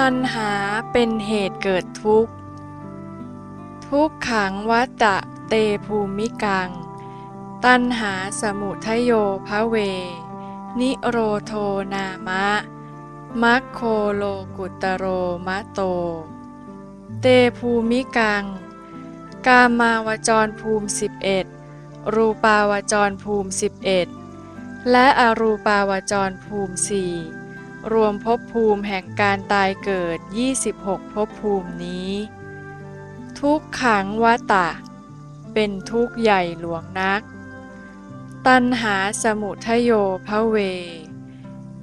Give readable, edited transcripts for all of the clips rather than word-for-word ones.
ตัณหาเป็นเหตุเกิดทุกข์ทุกขังวัตตะเตภูมิกังตัณหาสมุทโยภเวนิโรโทนามะมัคโคโลกุตโรมะโตเตภูมิกังกามาวจรภูมิ11รูปาวจรภูมิ11และอรูปาวจรภูมิ4รวมภพภูมิแห่งการตายเกิด26ภพภูมินี้ทุกขังวัตตะเป็นทุกข์ใหญ่หลวงนักตัณหาสมุทโยภเว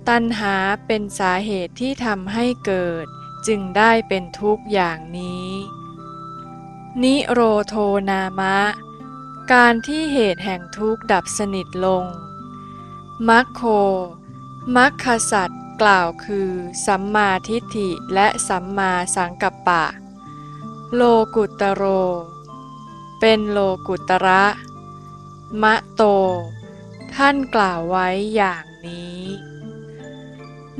ตัณหาเป็นสาเหตุที่ทำให้เกิดจึงได้เป็นทุกข์อย่างนี้นิโรโทนามะการที่เหตุแห่งทุกข์ดับสนิทลงมัคโคมัคคสัตว์กล่าวคือสัมมาทิฏฐิและสัมมาสังกัปปะโลกุตโรเป็นโลกุตระมะโตท่านกล่าวไว้อย่างนี้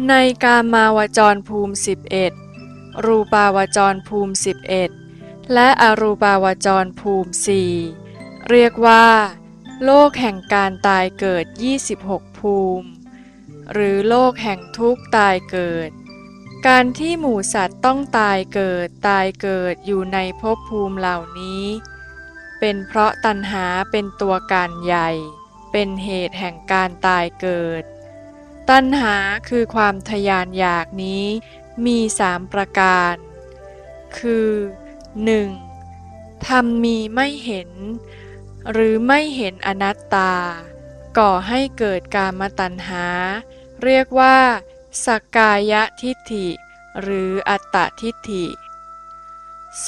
ในกามาวจรภูมิ11รูปาวจรภูมิ11และอรูปาวจรภูมิ4เรียกว่าโลกแห่งการตายเกิด26ภูมิหรือโลกแห่งทุกข์ตายเกิดการที่หมู่สัตว์ต้องตายเกิดอยู่ในภพภูมิเหล่านี้เป็นเพราะตัณหาเป็นตัวการใหญ่เป็นเหตุแห่งการตายเกิดตัณหาคือความทยานอยากนี้มี3ประการคือ 1. ธรรมมีไม่เห็นหรือไม่เห็นอนัตตาก่อให้เกิดกามตัณหาเรียกว่าสักกายทิฏฐิหรืออัตตทิฏฐิ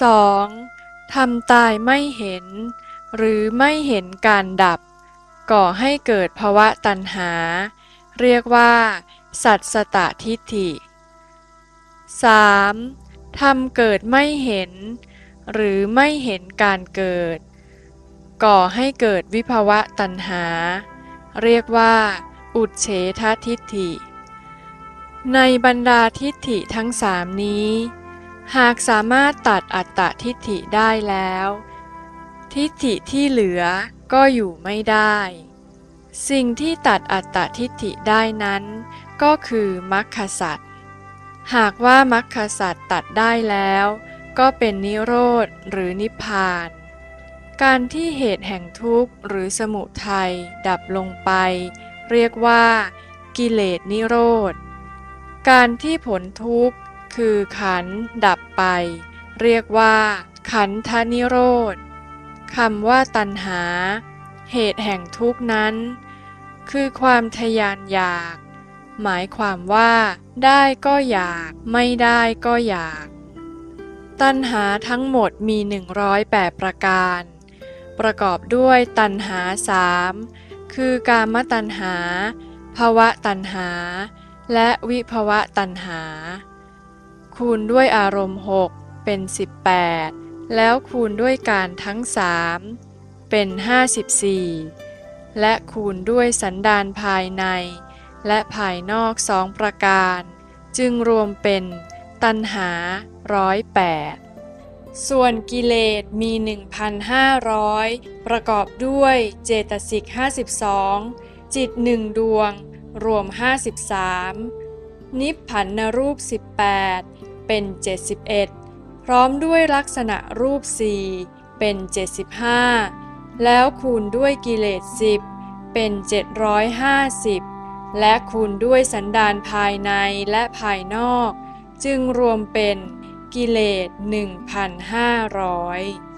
2. ธรรมตายไม่เห็นหรือไม่เห็นการดับก่อให้เกิดภวตัณหาเรียกว่าสัตสตทิฏฐิ 3. ธรรมเกิดไม่เห็นหรือไม่เห็นการเกิดก่อให้เกิดวิภวตัณหาเรียกว่าอุทเฉททิฏฐิในบรรดาทิฏฐิทั้ง3นี้หากสามารถตัดอัตตทิฏฐิได้แล้วทิฏฐิที่เหลือก็อยู่ไม่ได้สิ่งที่ตัดอัตตทิฏฐิได้นั้นก็คือมรรคสัจหากว่ามรรคสัจตัดได้แล้วก็เป็นนิโรธหรือนิพพานการที่เหตุแห่งทุกข์หรือสมุทัยดับลงไปเรียกว่ากิเลสนิโรธการที่ผลทุกข์คือขันธ์ดับไปเรียกว่าขันธนิโรธคำว่าตัณหาเหตุแห่งทุกข์นั้นคือความทยานอยากหมายความว่าได้ก็อยากไม่ได้ก็อยากตัณหาทั้งหมดมี108ประการประกอบด้วยตัณหา3คือกามตัณหาภวตัณหาและวิภวตัณหาคูณด้วยอารมณ์6เป็น18แล้วคูณด้วยการทั้ง3เป็น54และคูณด้วยสันดานภายในและภายนอก2ประการจึงรวมเป็นตัณหา108ส่วนกิเลสมี 1,500 ประกอบด้วยเจตสิก52จิต1ดวงรวม53นิพพานรูป18เป็น71พร้อมด้วยลักษณะรูป4เป็น75แล้วคูณด้วยกิเลส10เป็น750และคูณด้วยสันดานภายในและภายนอกจึงรวมเป็นกิเลส 1,500